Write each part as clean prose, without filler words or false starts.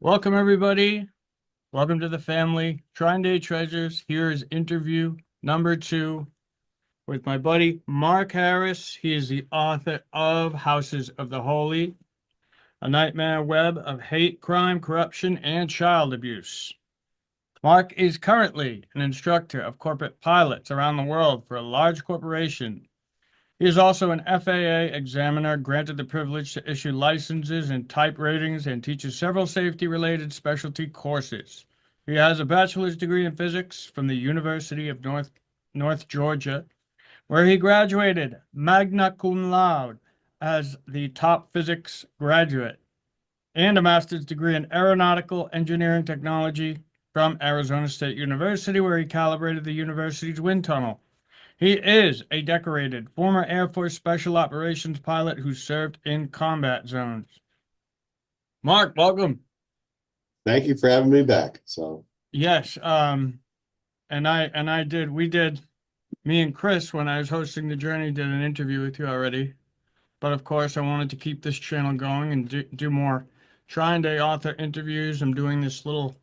Welcome, everybody. Welcome to the family. TrineDay Treasures. Here is interview number 2 with my buddy Mark Harris. He is the author of Houses of the Holy, a nightmare web of hate, crime, corruption, and child abuse. Mark is currently an instructor of corporate pilots around the world for a large corporation. He is also an FAA examiner, granted the privilege to issue licenses and type ratings, and teaches several safety-related specialty courses. He has a bachelor's degree in physics from the University of North Georgia, where he graduated magna cum laude as the top physics graduate, and a master's degree in aeronautical engineering technology from Arizona State University, where he calibrated the university's wind tunnel. He is a decorated former Air Force Special Operations pilot who served in combat zones. Mark, welcome. Thank you for having me back. Yes, and me and Chris, when I was hosting the journey, did an interview with you already. But of course, I wanted to keep this channel going and do more TrineDay author interviews. I'm doing this little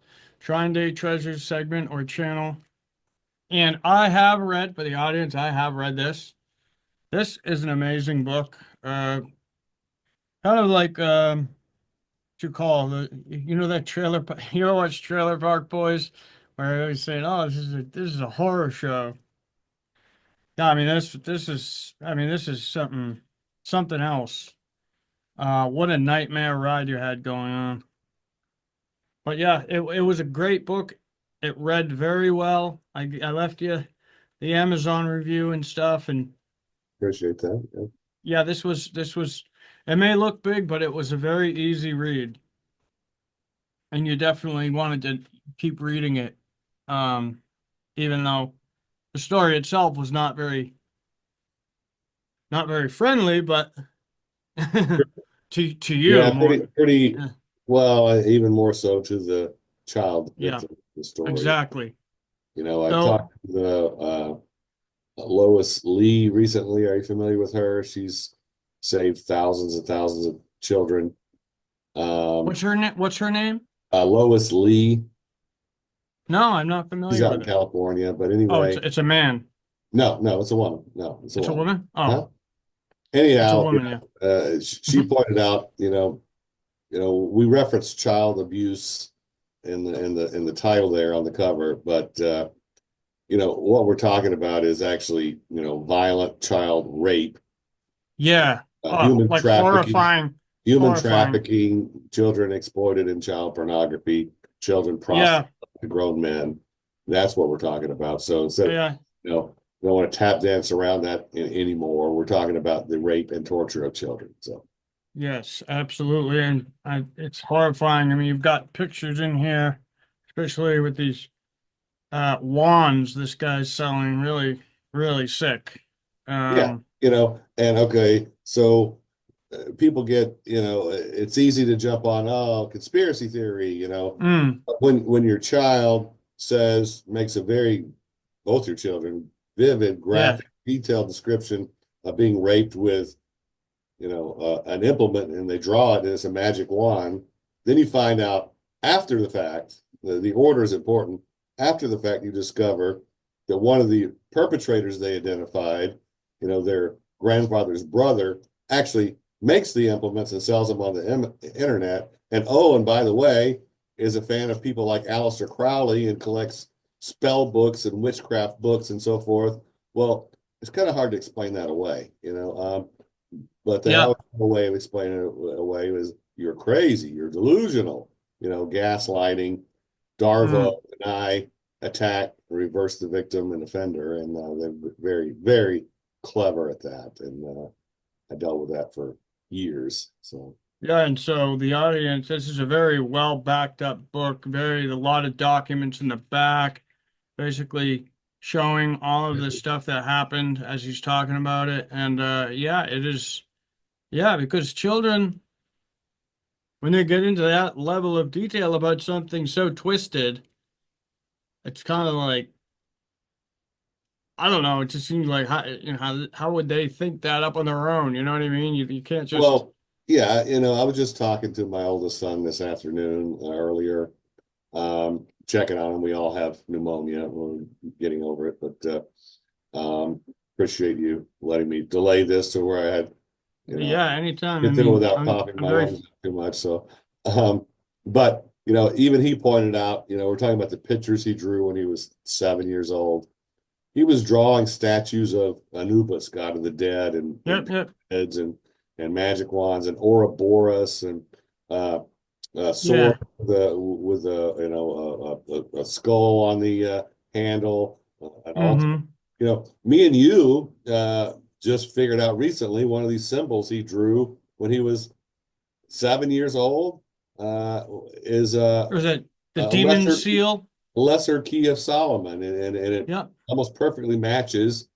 TrineDay Treasures segment or channel. And I have read, for the audience, I have read this. This is an amazing book. Kind of like what you call that you ever watch Trailer Park Boys, where they're always saying, "Oh, this is a horror show." Yeah, I mean this is something else. What a nightmare ride you had going on. But yeah, it was a great book. It read very well. I left you the Amazon review and stuff, and Appreciate that. Yeah. yeah, this was. It may look big, but it was a very easy read. And you definitely wanted to keep reading it, um, even though the story itself was not very friendly, but to you Yeah, more. pretty Yeah, well, even more so to the child yeah, victim of the story. exactly. I So talked to the Lois Lee recently. Are you familiar with her? She's saved thousands and thousands of children. Um, what's her name? Lois Lee, No, I'm not she's familiar out with in it. California, but Oh, it's anyway, it's a man. no, it's a woman. No, it's a It's a woman. woman. Oh, Huh? it's a Anyhow, woman. Yeah. she pointed out, we reference child abuse in the title there on the cover, but what we're talking about is actually violent child rape, Yeah. Oh, human like trafficking, horrifying, horrifying. children exploited in child pornography, children Yeah. prostituted to grown men. That's what we're talking about. So instead of Yeah. we don't want to tap dance around that anymore. We're talking about the rape and torture of children. So Yes, absolutely. And it's horrifying. I mean, you've got pictures in here, especially with these wands this guy's selling. Really, really sick. yeah, Um, and okay, so people get, it's easy to jump on, oh, conspiracy theory, mm, But when your child makes a very, both your children, vivid, yeah, graphic, detailed description of being raped with, an implement, and they draw it and it's a magic wand, then you find out after the fact, the order is important. After the fact, you discover that one of the perpetrators they identified, their grandfather's brother, actually makes the implements and sells them on the internet. And by the way, is a fan of people like Aleister Crowley and collects spell books and witchcraft books and so forth. Well, it's kind of hard to explain that away. But they yeah, always have a way of explaining it away was you're crazy, you're delusional, gaslighting, mm, Darvo and I attack, reverse the victim and offender, and they're very, very clever at that. And I dealt with that for years. So yeah. And so the audience, this is a very well backed up book. A lot of documents in the back, basically showing all of the stuff that happened as he's talking about it. And yeah, it is. Yeah, because children, when they get into that level of detail about something so twisted, it's kind of like, I don't know. It just seems like how would they think that up on their own? You know what I mean? You can't just well, Yeah, I was just talking to my oldest son this afternoon earlier, checking on him. We all have pneumonia. We're getting over it, but appreciate you letting me delay this to where I had, Yeah, anytime. I get through mean, without coughing I'm my very, lungs out too much. So, but even he pointed out, we're talking about the pictures he drew when he was 7 years old. He was drawing statues of Anubis, god of the dead, and yep, yep, heads and magic wands and Ouroboros and uh, a sword yeah. with a skull on the handle, an altar. Mm-hmm. Me and you just figured out recently one of these symbols he drew when he was 7 years old uh, is Was it the a demon lesser seal? lesser key of Solomon, and it Yep. almost perfectly matches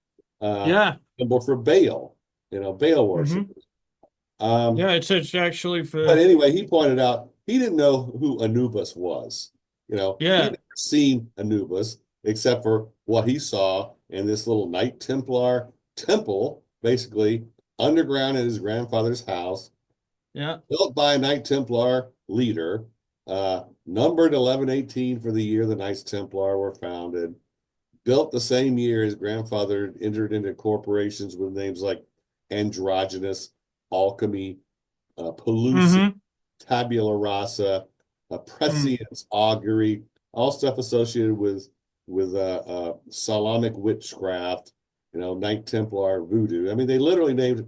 Yeah. symbol for Baal, Baal worship. Mm-hmm. Um, Yeah, it's actually but for, anyway, he pointed out he didn't know who Anubis was. He yeah. had never seen Anubis except for what he saw in this little Knight Templar temple, basically underground in his grandfather's house, Yeah. built by a Knight Templar leader, numbered 1118 for the year the Knights Templar were founded, built the same year his grandfather entered into corporations with names like Androgynous, Alchemy, Pellucid, Mm-hmm. Tabula Rasa, Mm. Prescience, Augury, all stuff associated with Solamic witchcraft, Knight Templar, Voodoo. I mean, they literally named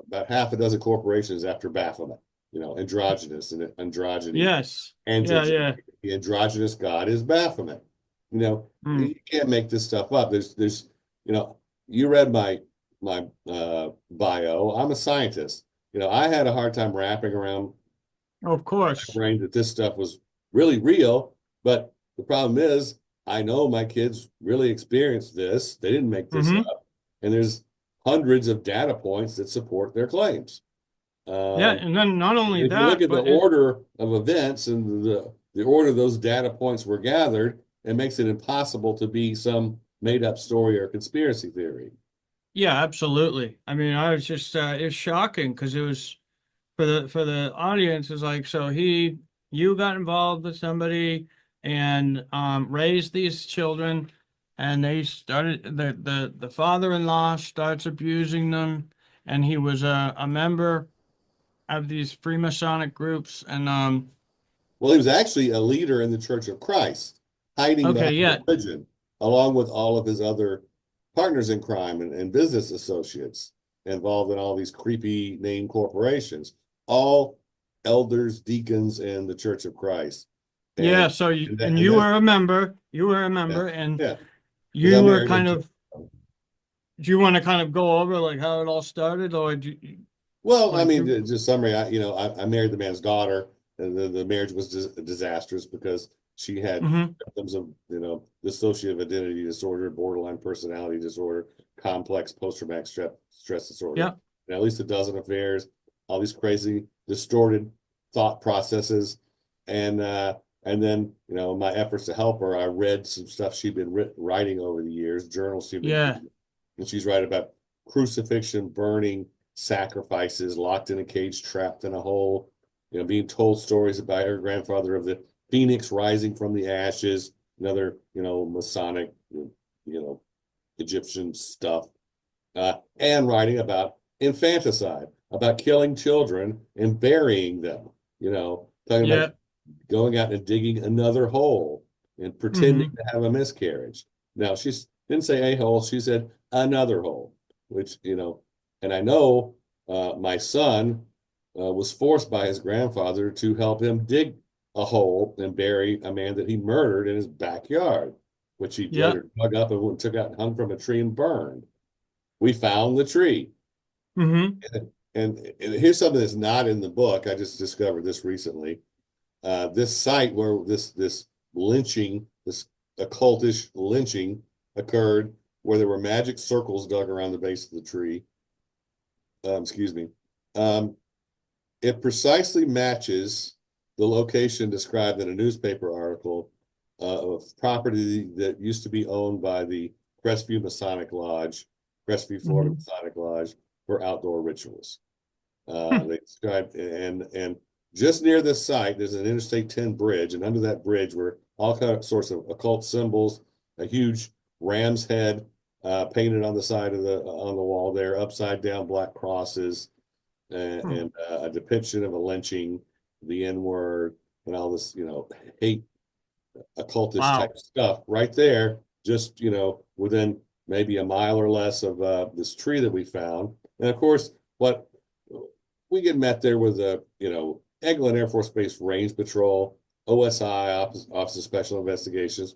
about half a dozen corporations after Baphomet. Androgynous and androgyny, Yes. Yeah, androgyny. yeah. The androgynous god is Baphomet. Mm. You can't make this stuff up. You know, you read my bio. I'm a scientist. I had a hard time wrapping around Of my course. brain that this stuff was really real. But the problem is, I know my kids really experienced this. They didn't make this Mm-hmm. up. And there's hundreds of data points that support their claims. Yeah, Um, and then not only if you look that, at the but it, order of events and the order those data points were gathered, it makes it impossible to be some made up story or conspiracy theory. yeah, absolutely. I mean, I was just it's shocking because it was for the audience is like, so you got involved with somebody and raised these children, and they started the father-in-law starts abusing them, and he was a member of these Freemasonic groups, and Well, he was actually a leader in the Church of Christ, hiding okay, behind yeah, religion, along with all of his other partners in crime and business associates involved in all these creepy name corporations, all elders, deacons in the Church of Christ. yeah. And So and, that, and and you that's were a member, yeah, and yeah, because I you were married kind into. of. Do you want to kind of go over like how it all started, or do you, Well, I like mean, you? just summary. I married the man's daughter, and the marriage was disastrous because she had Hmm. symptoms of, dissociative identity disorder, borderline personality disorder, complex post-traumatic stress disorder, Yeah, and at least a dozen affairs, all these crazy, distorted thought processes, and then my efforts to help her, I read some stuff she'd been writing over the years, journals she'd been yeah, keeping, and she's writing about crucifixion, burning, sacrifices, locked in a cage, trapped in a hole, being told stories about her grandfather of the phoenix rising from the ashes, another, Masonic, Egyptian stuff, and writing about infanticide, about killing children and burying them, talking about yeah. going out and digging another hole and pretending Hmm. to have a miscarriage. Now, she didn't say a hole, she said another hole, which, and I know my son was forced by his grandfather to help him dig a hole and bury a man that he murdered in his backyard, which he Yeah. later dug up and took out and hung from a tree and burned. We found the tree. Hmm. And here's something that's not in the book. I just discovered this recently. This site where this lynching, this occultish lynching occurred, where there were magic circles dug around the base of the tree. Excuse me. Um, it precisely matches the location described in a newspaper article of property that used to be owned by the Crestview Masonic Lodge, Crestview, Florida Hmm. Masonic Lodge for outdoor rituals. Hmm. They described, and just near this site, there's an Interstate 10 bridge, and under that bridge were all sorts of occult symbols, a huge ram's head painted on the side of the on the wall there, upside down black crosses, and a depiction of a lynching, the N word, and all this, hate occultish type Wow. stuff right there, just within maybe a mile or less of this tree that we found. And of course, what we get met there with Eglin Air Force Base Range Patrol, OSI, Office of Special Investigations,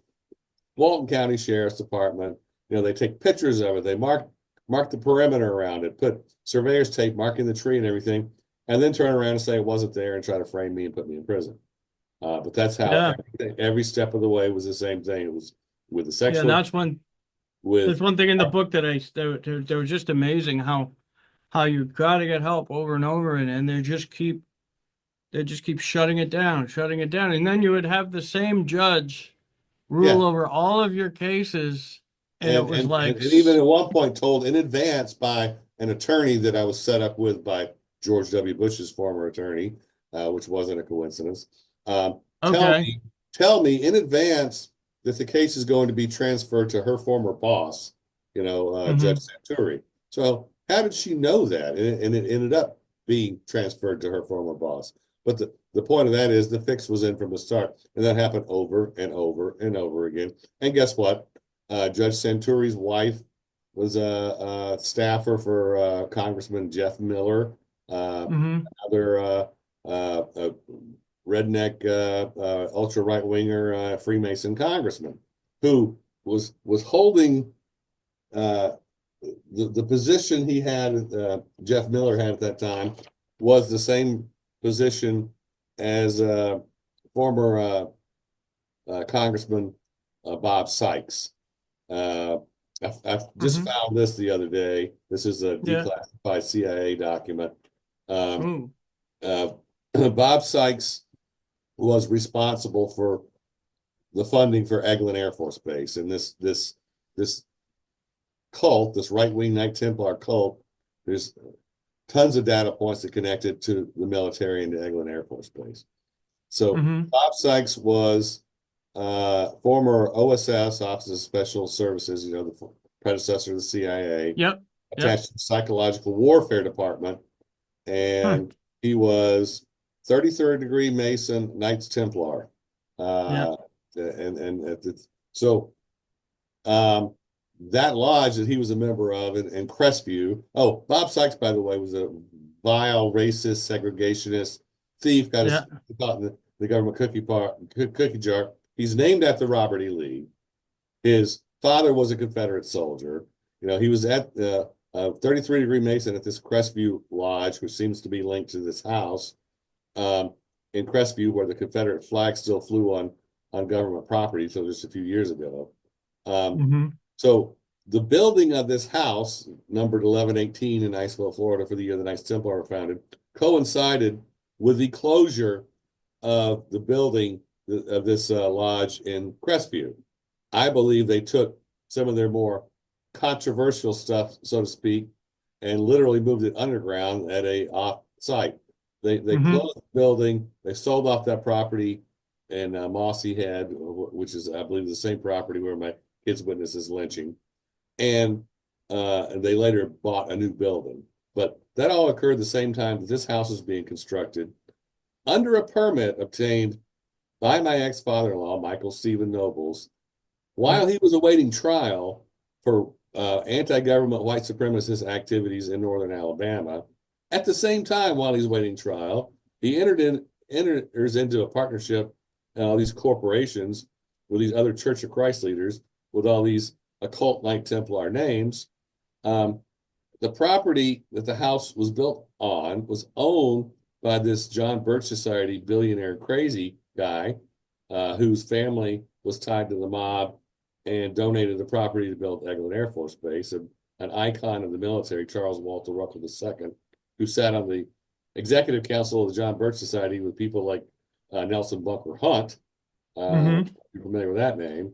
Walton County Sheriff's Department. They take pictures of it. They mark the perimeter around it, put surveyor's tape marking the tree and everything, and then turn around and say it wasn't there and try to frame me and put me in prison. But that's how Yeah. every step of the way was the same thing. It was with the Yeah. And sexual, that's one, there's with one thing in the book that was just amazing how you got to get help over and over, and they just keep shutting it down, shutting it down. And then you would have the same judge yeah, rule over all of your cases. And it and was and like, and, and even at one point told in advance by an attorney that I was set up with by George W. Bush's former attorney, which wasn't a coincidence. Tell okay. me, in advance that the case is going to be transferred to her former boss, Judge Hmm. Santuri. So how did she know that? And it ended up being transferred to her former boss. But the point of that is the fix was in from the start, and that happened over and over and over again. And guess what? Judge Santuri's wife was a staffer for Congressman Jeff Miller, Hmm. another redneck, ultra right winger Freemason congressman who was holding uh, the position he had. Jeff Miller had at that time was the same position as former Congressman Bob Sykes. Uh, I just Hmm. found this the other day. This is a Yeah. declassified CIA document. Um, Ooh. uh, Bob Sykes was responsible for the funding for Eglin Air Force Base, and this cult, this right wing Knight Templar cult. There's tons of data points that connect it to the military and to Eglin Air Force Base. So Hmm. Bob Sykes was former OSS, Office of Special Services, the predecessor of the CIA, Yep. Yep. attached to the Psychological Warfare Department, Hmm. and he was 33rd degree Mason, Knights Templar, Yep. uh, so um, that lodge that he was a member of in Crestview. Oh, Bob Sykes, by the way, was a vile, racist, segregationist thief. Got his Yeah. caught in the government cookie jar. He's named after Robert E. Lee. His father was a Confederate soldier. He was at 33 degree Mason at this Crestview Lodge, which seems to be linked to this house um, in Crestview, where the Confederate flag still flew on government property until just a few years ago. Um, Hmm. so the building of this house, numbered 1118 in Niceville, Florida, for the year the Knights Templar were founded, coincided with the closure of the building of this lodge in Crestview. I believe they took some of their more controversial stuff, so to speak, and literally moved it underground at a off site. They Hmm. closed the building. They sold off that property in Mossy Head, which is, I believe, the same property where my kids witnesses lynching, and they later bought a new building. But that all occurred the same time that this house was being constructed under a permit obtained by my ex-father-in-law, Michael Stephen Nobles, while Yep. he was awaiting trial for anti-government white supremacist activities in northern Alabama. At the same time, while he's waiting trial, he enters into a partnership and all these corporations with these other Church of Christ leaders with all these occult Knight Templar names. Um, the property that the house was built on was owned by this John Birch Society billionaire crazy guy whose family was tied to the mob and donated the property to build Eglin Air Force Base. An icon of the military, Charles Walter Russell II, who sat on the executive council of the John Birch Society with people like Nelson Bunker Hunt. Hmm. You're familiar with that name.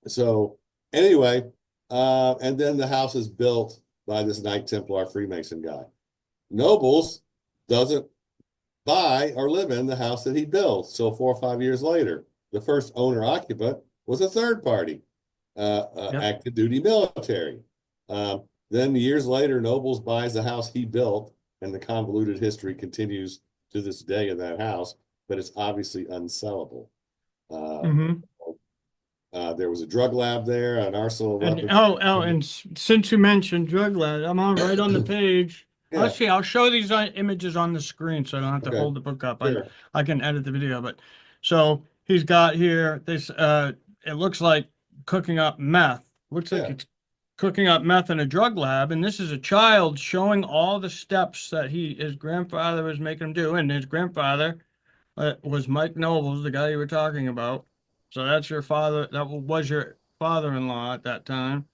So anyway, and then the house is built by this Knight Templar Freemason guy. Nobles doesn't buy or live in the house that he built. So 4 or 5 years later, the first owner occupant was a third party, Yep. active duty military. Then years later, Nobles buys the house he built, and the convoluted history continues to this day in that house, but it's obviously unsellable. Uh, Mm-hmm. there was a drug lab there, an arsenal of And weapons. since you mentioned drug lab, I'm on right on the page. Yeah, I'll show these images on the screen so I don't have to okay, hold the book up. sure. I can edit the video, but so he's got here this it looks like cooking up meth. Looks like Yeah, it's cooking up meth in a drug lab, and this is a child showing all the steps that his grandfather was making him do, and his grandfather was Mike Nobles, the guy you were talking about. So that's your father. That was your father-in-law at that time.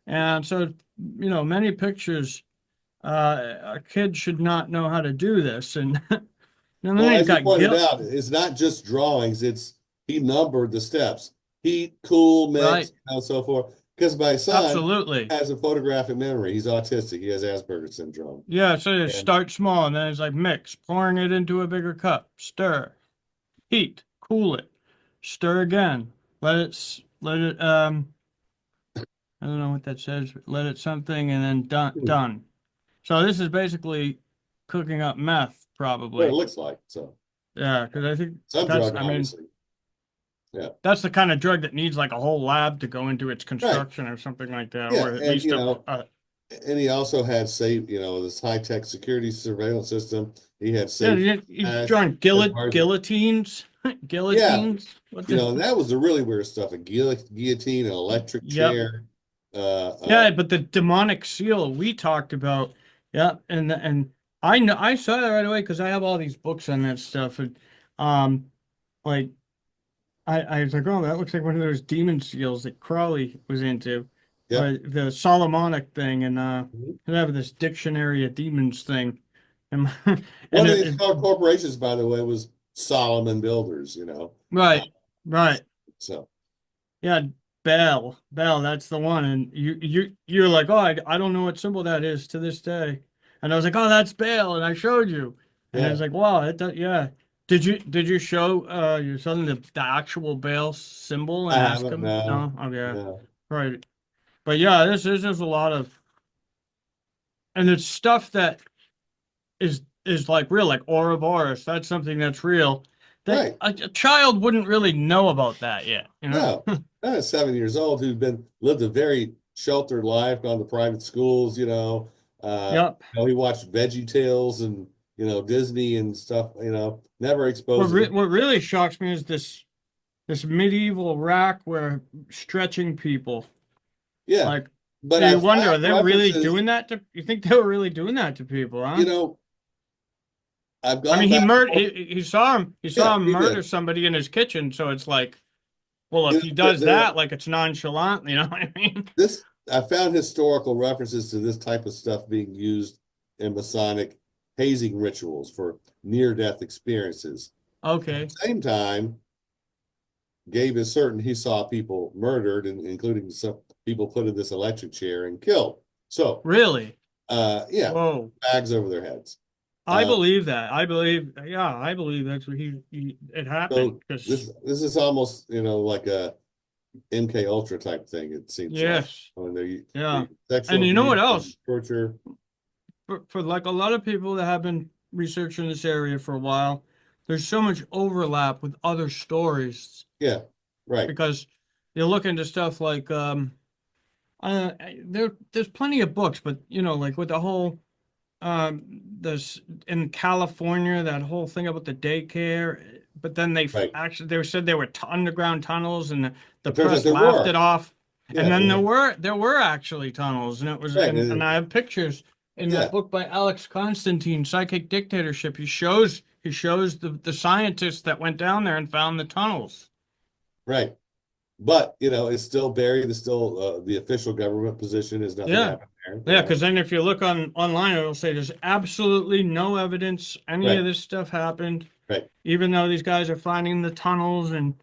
And so, many pictures, a kid should not know how to do this. And, and then well, he's as you got pointed guilt, out, it's not just drawings, it's he numbered the steps. Heat, cool, right? mix, and so forth. Because my son Absolutely. has a photographic memory. He's autistic. He has Asperger's syndrome. Yeah, so you And start small and then it's like mix, pouring it into a bigger cup, stir, heat, cool it, stir again, let it, I don't know what that says, but let it something and then done. So this is basically cooking up meth, what it probably. looks like. So Yeah, because I think some that's, drug, I mean, obviously. Yeah. that's the kind of drug that needs like a whole lab to go into its Right. construction or something like that, Yeah. or at And least and he also had this high-tech security surveillance system. He had yeah, safe he's hash drawing as far as guillotines, yeah, guillotines. What and the? that was the really weird stuff. A guillotine, an electric Yep. chair. Uh, uh, Yeah, but the demonic seal we talked about. Yeah, and I know I saw that right away because I have all these books on that stuff, and um, like I was like, oh, that looks like one of those demon seals that Crowley was into, yep. or the Solomonic thing, and Mhm. they have this dictionary of demons thing, and One and of these corporations, by the way, was Solomon Builders. Uh, right, right, so yeah, Bell, that's the one, and you're like, oh, I don't know what symbol that is to this day, and I was like, oh, that's Baal, and I showed you, and I yeah, was like, wow, yeah. Did you show your son the actual Baal symbol I and ask haven't. him? No, No? Okay. no, Right. But yeah, this is just a lot of, and it's stuff that is like real, like Ouroboros. That's something that's real. That right. a child wouldn't really know about that yet, you know? No, I'm 7 years old who's been lived a very sheltered life, gone to private schools. Yep. He watched Veggie Tales and Disney and stuff. Never exposed to What really shocks me is this medieval rack where stretching people. yeah, Like, but you I've wonder, found are they really references. doing that to? You think they were really doing that to people, huh? You know, I've I gone mean, back and forth. he Yeah, saw him he murder did. somebody in his kitchen, so it's like, well, if he The, does the, that, like it's nonchalant, you know what I mean? this I found historical references to this type of stuff being used in Masonic hazing rituals for near-death experiences. At Okay, the same time, Gabe is certain he saw people murdered, and including some people put in this electric chair and killed. So, really? yeah, Whoa. bags over their heads. I Uh, believe that. Yeah, I believe that's what it happened. so Because, this is almost like a MK Ultra type thing. It seems like yes, when yeah. they sexual And you know abuse what and else? torture. For like a lot of people that have been researching this area for a while, there's so much overlap with other stories Yeah, right, because you look into stuff like there's plenty of books, but like with the whole this in California, that whole thing about the daycare, but then right. actually they said there were underground tunnels, and the It turns out press there laughed were. it off. And Yeah, then there were actually tunnels, and it was right. and I have pictures in that Yeah, book by Alex Constantine, Psychic Dictatorship. He shows the scientists that went down there and found the tunnels. right. But it's still buried. It's still the official government position is nothing Yeah. happened there. Yeah, because then if you look online, it'll say there's absolutely no evidence any of Right, this stuff happened, right, even though these guys are finding the tunnels. And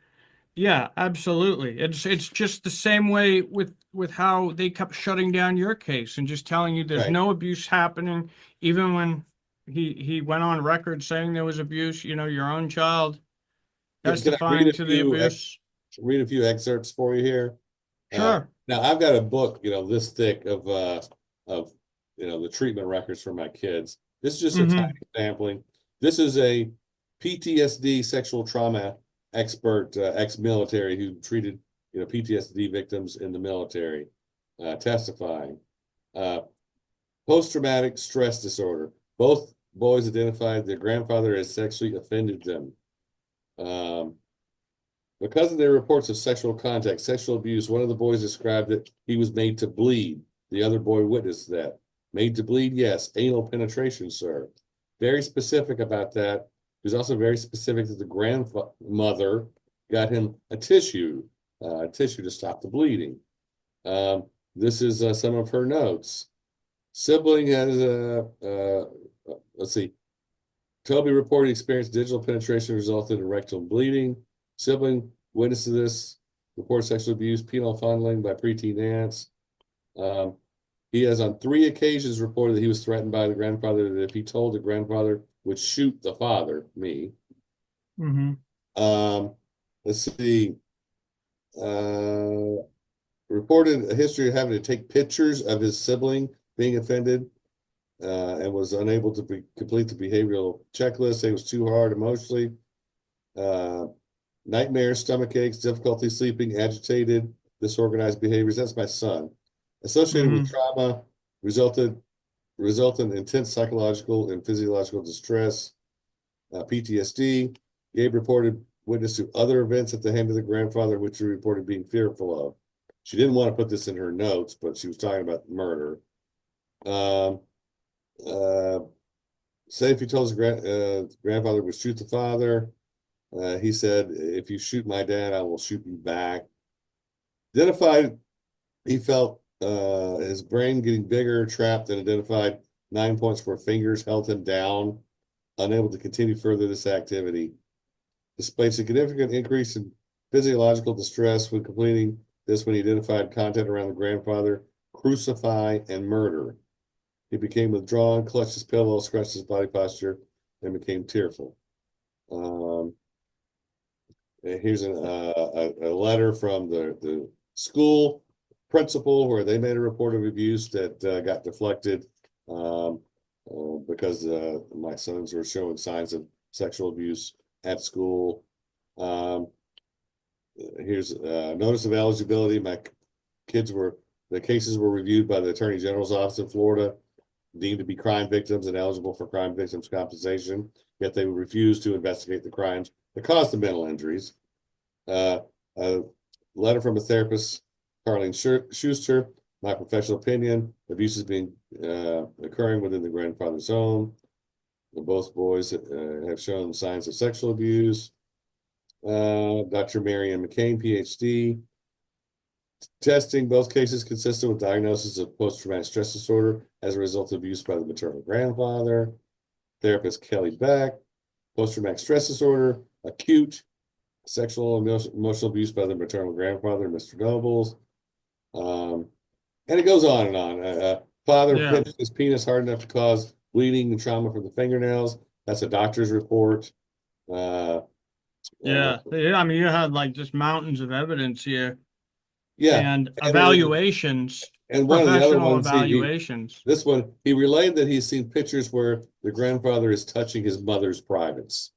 yeah, absolutely. It's just the same way with how they kept shutting down your case and just telling you there's right. no abuse happening, even when he went on record saying there was abuse, your own child Can I read testifying a to the abuse. few excerpts for you here? Sure. Now I've got a book, this thick of the treatment records for my kids. This is just a tiny Mm-hmm. sampling. This is a PTSD sexual trauma expert, ex-military who treated PTSD victims in the military, testifying. Uh, Post-traumatic stress disorder. Both boys identified their grandfather as sexually offended them. Um, Because of their reports of sexual contact, sexual abuse, one of the boys described that he was made to bleed. The other boy witnessed that. Made to bleed, yes. Anal penetration, sir. Very specific about that. He was also very specific that the grandmother got him a tissue to stop the bleeding. Um, this is some of her notes. Sibling has let's see. Toby reported experienced digital penetration resulted in rectal bleeding. Sibling witness to this reported sexual abuse, penile fondling by preteen aunts. He has on 3 occasions reported that he was threatened by the grandfather that if he told the grandfather would shoot the father, me. Mm-hmm. Let's see. Uh, Reported a history of having to take pictures of his sibling being offended, and was unable to complete the behavioral checklist. It was too hard emotionally. Nightmares, stomach aches, difficulty sleeping, agitated, disorganized behaviors. That's my son. Associated with Mm-hmm. trauma, result in intense psychological and physiological distress, PTSD. Gabe reported witness to other events at the hand of the grandfather, which he reported being fearful of. She didn't want to put this in her notes, but she was talking about murder. Um, uh, Say if he told his grandfather would shoot the father. He said, if you shoot my dad, I will shoot you back. Identified, he felt his brain getting bigger, trapped, and identified 9 points where fingers held him down, unable to continue further this activity. Displayed significant increase in physiological distress when completing this when he identified content around the grandfather, crucify, and murder. He became withdrawn, clutched his pillow, scratched his body posture, and became tearful. Um, Here's a letter from the school principal where they made a report of abuse that got deflected because my sons were showing signs of sexual abuse at school. Um, Here's a notice of eligibility. The cases were reviewed by the Attorney General's office in Florida, deemed to be crime victims and eligible for crime victims compensation, yet they refused to investigate the crimes that caused the mental injuries. A letter from a therapist, Carlene Schuster. My professional opinion: abuse is being occurring within the grandfather's home. Both boys have shown signs of sexual abuse. Dr. Marianne McCain, PhD. Testing both cases consistent with diagnosis of post-traumatic stress disorder as a result of abuse by the maternal grandfather. Therapist Kelly Beck. Post-traumatic stress disorder, acute sexual and emotional abuse by the maternal grandfather, Mr. Nobles. And it goes on and on. Father Yeah. pinched his penis hard enough to cause bleeding and trauma from the fingernails. That's a doctor's report. Uh, uh, Yeah. Yeah. I mean, you had like just mountains of evidence here yeah, and and evaluations, one of the other professional ones, evaluations. this one, he relayed that he's seen pictures where the grandfather is touching his mother's privates.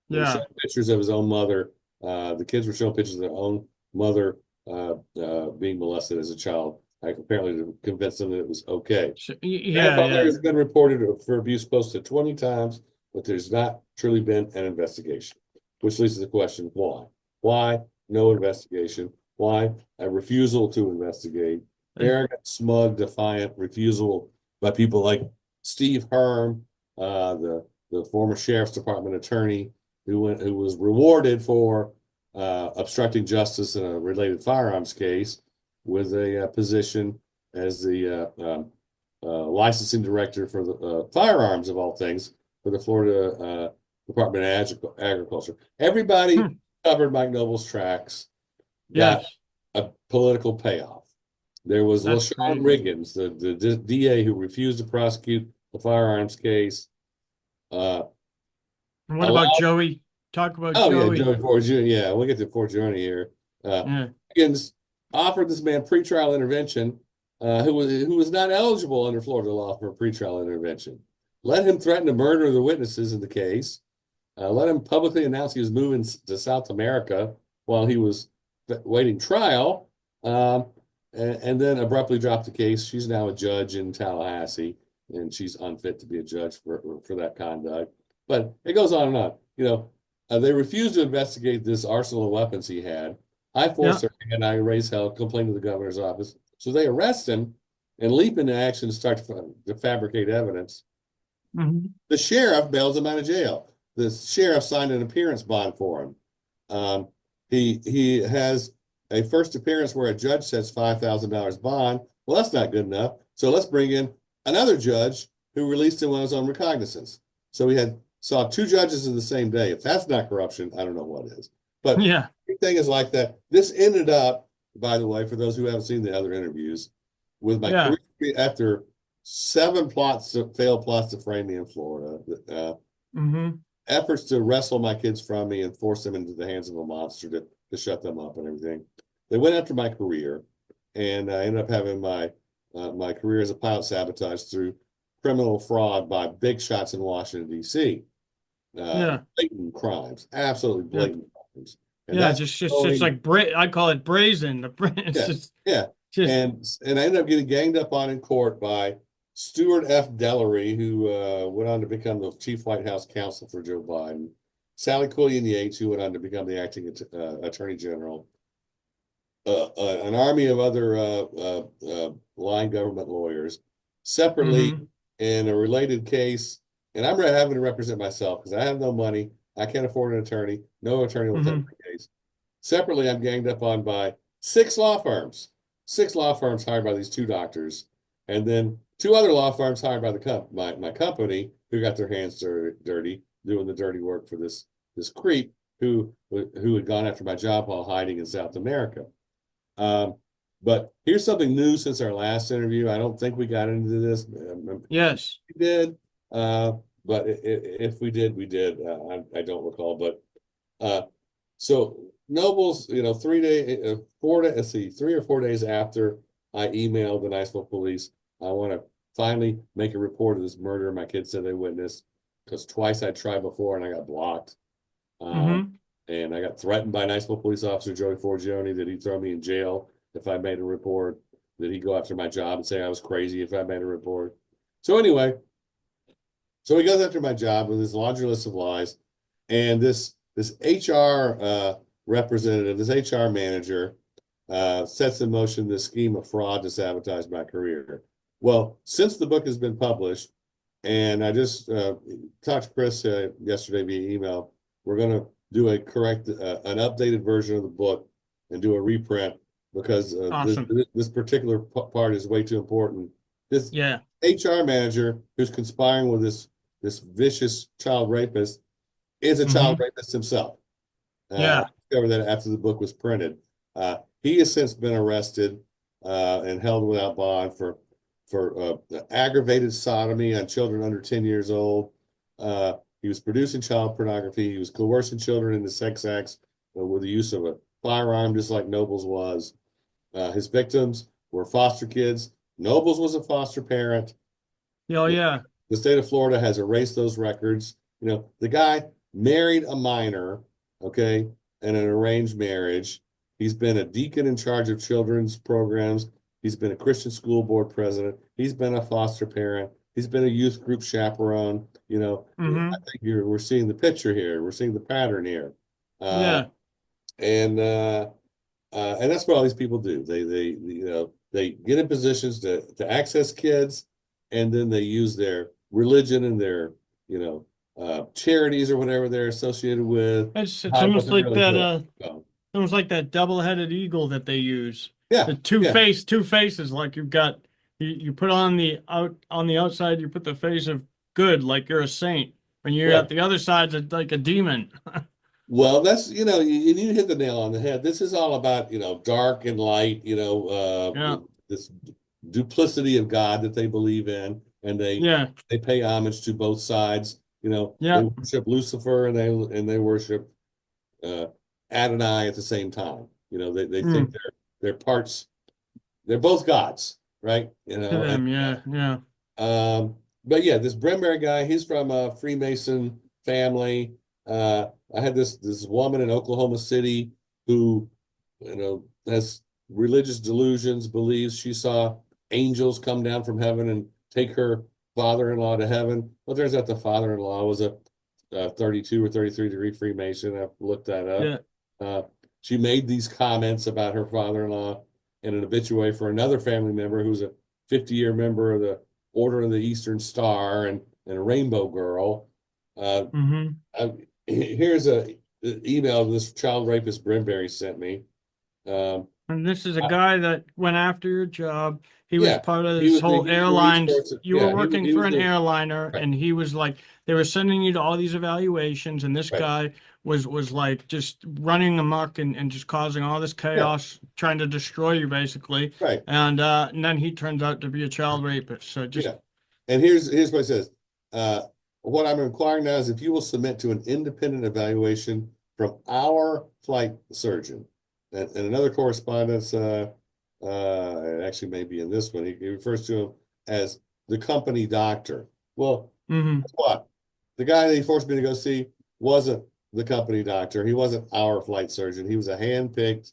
He was Yeah. showing pictures of his own mother. The kids were showing pictures of their own mother being molested as a child. Apparently to convince them that it was okay. Yeah. Grandfather Yeah. has been reported for abuse close to 20 times, but there's not truly been an investigation, which leads to the question, why? Why no investigation? Why a refusal to investigate? And Arrogant, smug, defiant refusal by people like Steve Herm, the former sheriff's department attorney who was rewarded for obstructing justice in a related firearms case with a position as the licensing director for the firearms of all things for the Florida Department of Agriculture. Everybody hmm, covered Mike Noble's tracks got yes, a political payoff. There was that's LaShawn crazy. Riggins, the DA who refused to prosecute the firearms case. Uh, And what about allow, Joey? Talk about oh yeah, Joey. Joey Forgione. Yeah, we'll get to Forgione here. Yeah. Higgins offered this man pretrial intervention, who was not eligible under Florida law for pretrial intervention. Let him threaten to murder the witnesses in the case. Let him publicly announce he was moving to South America while he was waiting trial, um, and then abruptly dropped the case. She's now a judge in Tallahassee, and she's unfit to be a judge for that conduct. But it goes on and on. They refused to investigate this arsenal of weapons he had. I forced Yeah. her and I raised hell, complained to the governor's office. So they arrest him and leap into action to start to fabricate evidence. Hmm. The sheriff bails him out of jail. The sheriff signed an appearance bond for him. Um, he has a first appearance where a judge sets $5,000 bond. Well, that's not good enough. So let's bring in another judge who released him on his own recognizance. So we saw two judges in the same day. If that's not corruption, I don't know what is. But Yeah. everything is like that. This ended up, by the way, for those who haven't seen the other interviews, with my Yeah. career after 7 failed plots to frame me in Florida. Hmm. Efforts to wrestle my kids from me and force them into the hands of a monster to shut them up and everything. They went after my career, and I ended up having my career as a pilot sabotaged through criminal fraud by big shots in Washington, D.C. Yeah. Blatant crimes, absolutely Yeah. blatant crimes. And Yeah. that's Just it's only, like I call it brazen. It's yeah, yeah. just And I ended up getting ganged up on in court by Stuart F. Dellery, who went on to become the chief White House counsel for Joe Biden, Sally Quillian Yates, who went on to become the acting attorney general, an army of other line government lawyers, separately hmm in a related case. And I'm having to represent myself because I have no money. I can't afford an attorney. No attorney will take hmm my case. Separately, I'm ganged up on by six law firms. Six law firms hired by these two doctors, and then two other law firms hired by my company who got their hands dirty doing the dirty work for this creep who had gone after my job while hiding in South America. Um, but here's something new since our last interview. I don't think we got into this. Yes. We did, but if we did, we did. I don't recall, but uh, so Nobles, let's see, 3 or 4 days after I emailed the Niceville police, I want to finally make a report of this murder my kids said they witnessed because twice I tried before and I got blocked. Um, Hmm. and I got threatened by Niceville police officer Joey Forgione that he'd throw me in jail if I made a report, that he'd go after my job and say I was crazy if I made a report. So anyway, so he goes after my job with his laundry list of lies, and this HR representative, this HR manager, sets in motion this scheme of fraud to sabotage my career. Well, since the book has been published, and I just talked to Chris yesterday via email, we're going to do an updated version of the book and do a reprint because Awesome. this particular part is way too important. This Yeah. HR manager who's conspiring with this vicious child rapist is a child Hmm. rapist himself. I Yeah. discovered that after the book was printed. He has since been arrested and held without bond for aggravated sodomy on children under 10 years old. He was producing child pornography. He was coercing children into sex acts with the use of a firearm, just like Nobles was. His victims were foster kids. Nobles was a foster parent. Oh yeah. The state of Florida has erased those records. The guy married a minor, okay, in an arranged marriage. He's been a deacon in charge of children's programs. He's been a Christian school board president. He's been a foster parent. He's been a youth group chaperone. I Hmm. think we're seeing the picture here. We're seeing the pattern here. Uh, Yeah. and and that's what all these people do. They get in positions to access kids, and then they use their religion and their charities or whatever they're associated with to It's hide what almost they're like really that doing. So, almost like that double-headed eagle that they use. yeah, The yeah, two faces, like you've got you put on the outside, you put the face of good, like you're a saint. When you're right. at the other side, it's like a demon. Well, that's you hit the nail on the head. This is all about dark and light. Yeah. This duplicity of God that they believe in, and they Yeah. they pay homage to both sides Yeah. they worship Lucifer and they worship uh, Adonai at the same time. They think Mm. they're parts. They're both gods, right? To And them. Yeah. Yeah. but yeah, this Brimberry guy, he's from a Freemason family. Uh, I had this woman in Oklahoma City who, has religious delusions, believes she saw angels come down from heaven and take her father-in-law to heaven. Well, turns out the father-in-law was a 32 or 33-degree Freemason. I've looked that up. Yeah. Uh, she made these comments about her father-in-law in an obituary for another family member who's a 50-year member of the Order of the Eastern Star and a Rainbow Girl. Uh, Mm-hmm. Here's a email this child rapist Brimberry sent me. Um, And this is a I, guy that went after your job. He was yeah, part of this whole he was the airlines. resource. You were Yeah, working he for was an the airliner, right, and he was like, they were sending you to all these evaluations, and this right, guy was like just running amok and just causing all this yeah, chaos, trying to destroy you basically. right, And then he turns out to be a child rapist. So just yeah. And here's what it says. Uh, what I'm inquiring now is if you will submit to an independent evaluation from our flight surgeon. And another correspondence, it actually may be in this one. He refers to him as the company doctor. Well, hmm. guess what? The guy that he forced me to go see wasn't the company doctor. He wasn't our flight surgeon. He was a hand-picked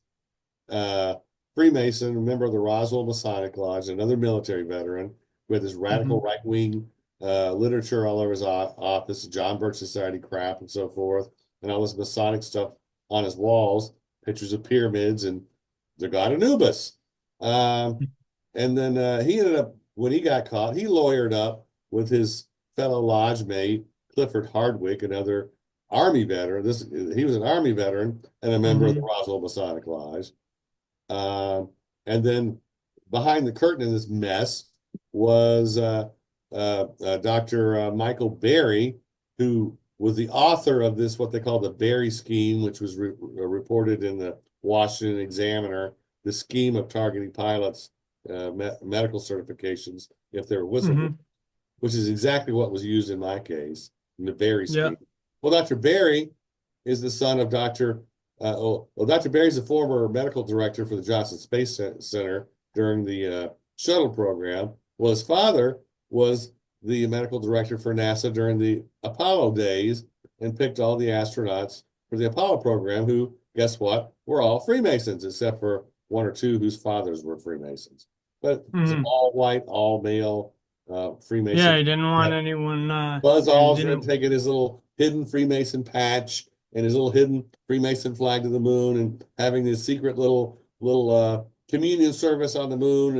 uh, Freemason, a member of the Roswell Masonic Lodge, another military veteran with his radical Hmm. right wing literature all over his office, John Birch Society crap and so forth, and all this Masonic stuff on his walls, pictures of pyramids and the god Anubis. Um, and then he ended up, when he got caught, he lawyered up with his fellow lodge mate, Clifford Hardwick, another Army veteran. He was an Army veteran and a member of the Hmm. Roswell Masonic Lodge. Um, and then behind the curtain in this mess was Dr. Michael Berry, who was the author of this, what they call the Berry scheme, which was reported in the Washington Examiner, the scheme of targeting pilots' medical certifications if they're whistleblowers, Hmm. which is exactly what was used in my case in the Berry Yeah. scheme. Well, Dr. Berry is the son of Dr. Berry is the former medical director for the Johnson Space Center during the shuttle program. Well, his father was the medical director for NASA during the Apollo days and picked all the astronauts for the Apollo program, who, guess what, were all Freemasons, except for one or two whose fathers were Freemasons. But it's an Hmm. all white, all male Yeah. Freemason. He didn't want anyone. Buzz And Aldrin didn't. taking his little hidden Freemason patch and his little hidden Freemason flag to the moon and having this secret little communion service on the moon.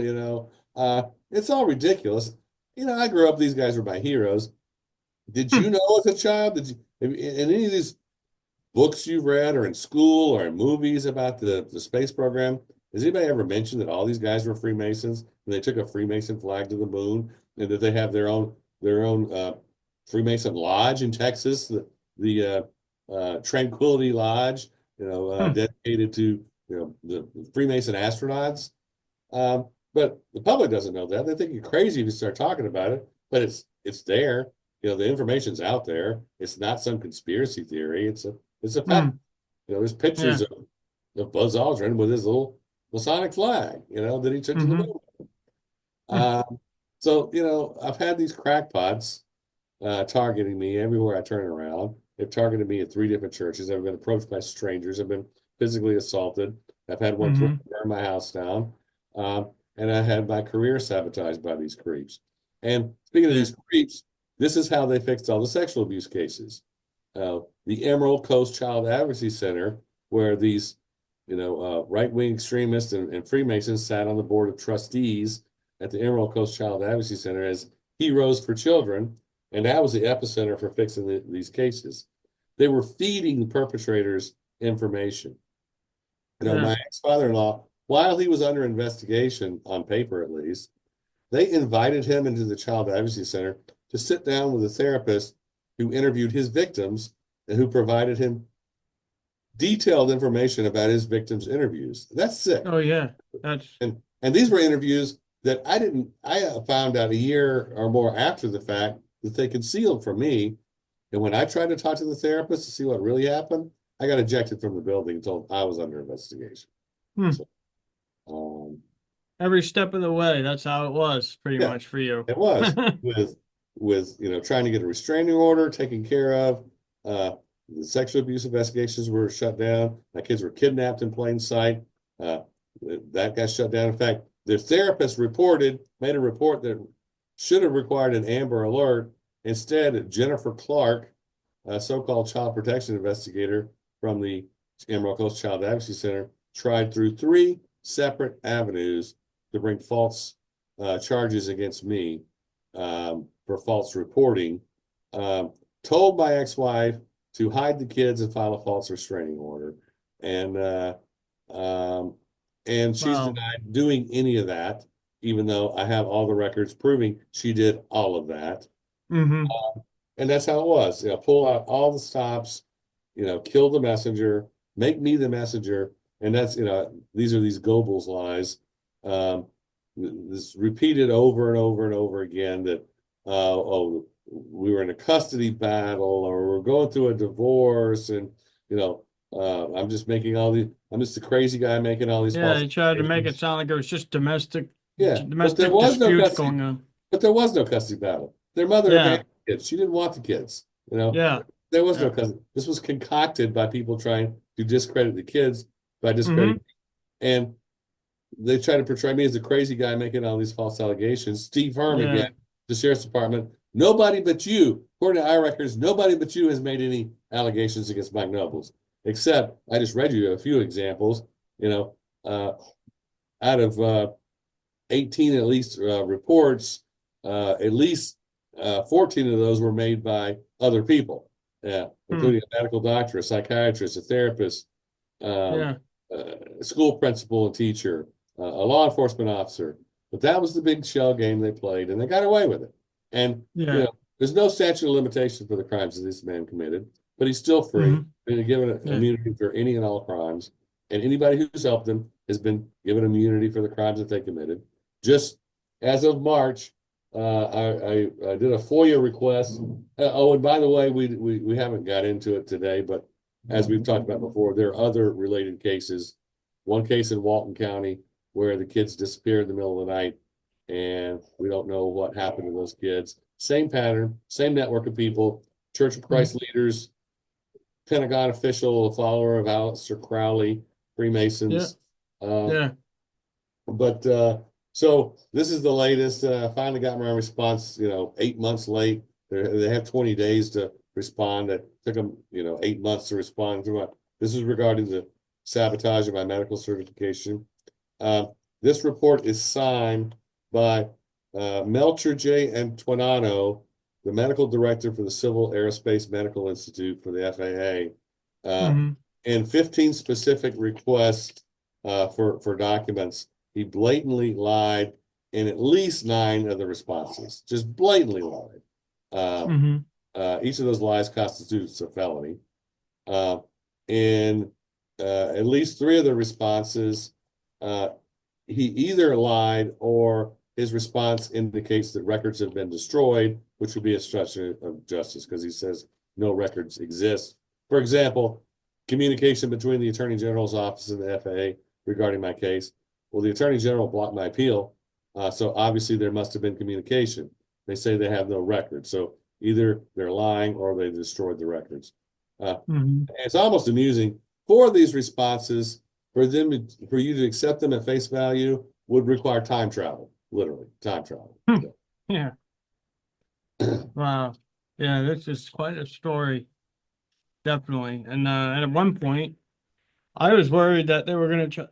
It's all ridiculous. I grew up; these guys were my heroes. Did you know as a child? In any of these books you've read, or in school, or in movies about the space program? Has anybody ever mentioned that all these guys were Freemasons and they took a Freemason flag to the moon, and that they have their own Freemason lodge in Texas, the Tranquility Lodge, dedicated to the Freemason astronauts? But the public doesn't know that. They think you're crazy if you start talking about it, but it's there. The information's out there. It's not some conspiracy theory. It's a fact. Hmm. There's pictures Yeah. of Buzz Aldrin with his little Masonic flag, that he took to the Hmm. moon. So, I've had these crackpots targeting me everywhere I turn around. They've targeted me at 3 different churches. I've been approached by strangers. I've been physically assaulted. I've had one threaten Hmm. to burn my house down. And I had my career sabotaged by these creeps. And speaking of Yeah. these creeps, this is how they fixed all the sexual abuse cases. The Emerald Coast Child Advocacy Center, where these, right-wing extremists and Freemasons sat on the board of trustees at the Emerald Coast Child Advocacy Center as heroes for children, and that was the epicenter for fixing these cases. They were feeding the perpetrators information. Yeah. My ex-father-in-law, while he was under investigation, on paper at least, they invited him into the Child Advocacy Center to sit down with a therapist who interviewed his victims and who provided him detailed information about his victims' interviews. That's sick. Oh yeah. That's. And these were interviews that I found out a year or more after the fact that they concealed from me. And when I tried to talk to the therapist to see what really happened, I got ejected from the building and told I was under investigation. Hmm. So, Every step of the way, that's how it was pretty yeah, much for you. it was with trying to get a restraining order taken care of. The sexual abuse investigations were shut down. My kids were kidnapped in plain sight. Uh, that got shut down. In fact, their therapist made a report that should have required an Amber Alert. Instead, Jennifer Clark, a so-called child protection investigator from the Emerald Coast Child Advocacy Center, tried through 3 separate avenues to bring false charges against me for false reporting. Told my ex-wife to hide the kids and file a false restraining order, and she's Wow. denied doing any of that, even though I have all the records proving she did all of that. Mm-hmm. And that's how it was. Pull out all the stops, kill the messenger, make me the messenger, and that's these are these Goebbels lies. This repeated over and over and over again that we were in a custody battle or we're going through a divorce, and I'm just the crazy guy making all these Yeah, false they tried to make it accusations. sound like it was just Yeah, but there domestic was no disputes custody. going on. But there was no custody battle. Their mother Yeah, abandoned the kids. She didn't want the kids. yeah, There was no yeah. custody. This was concocted by people trying to discredit the kids by Mm-hmm. discrediting. And they try to portray me as a crazy guy making all these false allegations. Steve Herm again, Yeah. the sheriff's department. Nobody but you, according to our records, nobody but you has made any allegations against Mike Nobles. Except I just read you a few examples. Out of 18 at least reports, at least 14 of those were made by other people, Hmm. including a medical doctor, a psychiatrist, a therapist, um, Yeah. a school principal and teacher, a law enforcement officer. But that was the big shell game they played, and they got away with it. And Yeah. there's no statute of limitation for the crimes that this man committed, but he's still free, Mm-hmm. been given Yeah. immunity for any and all crimes. And anybody who's helped him has been given immunity for the crimes that they committed. Just as of March, I did a FOIA request. And by the way, we haven't got into it today, but as we've talked about before, there are other related cases. One case in Walton County where the kids disappeared in the middle of the night, and we don't know what happened to those kids. Same pattern, same network of people, Church of Christ leaders, Pentagon official, a follower of Aleister Crowley, Yeah. Freemasons. Yeah. But so this is the latest. Finally got my response. 8 months late. They have 20 days to respond. It took them 8 months to respond to what. This is regarding the sabotage of my medical certification. This report is signed by Melcher J. Antoinano, the medical director for the Civil Aerospace Medical Institute for the FAA, Mm-hmm. and 15 specific requests for documents. He blatantly lied in at least 9 of the responses, just blatantly lied. Mm-hmm. Each of those lies constitutes a felony. In at least 3 of the responses, he either lied or his response indicates that records have been destroyed, which would be obstruction of justice because he says no records exist. For example, communication between the Attorney General's office and the FAA regarding my case. Well, the Attorney General blocked my appeal, so obviously there must have been communication. They say they have no records, so either they're lying or they destroyed the records. Mm-hmm. It's almost amusing. 4 of these responses, for you to accept them at face value, would require time travel, literally time travel. So, Yeah. Wow. Yeah, this is quite a story, definitely. And at one point, I was worried that they were going to try.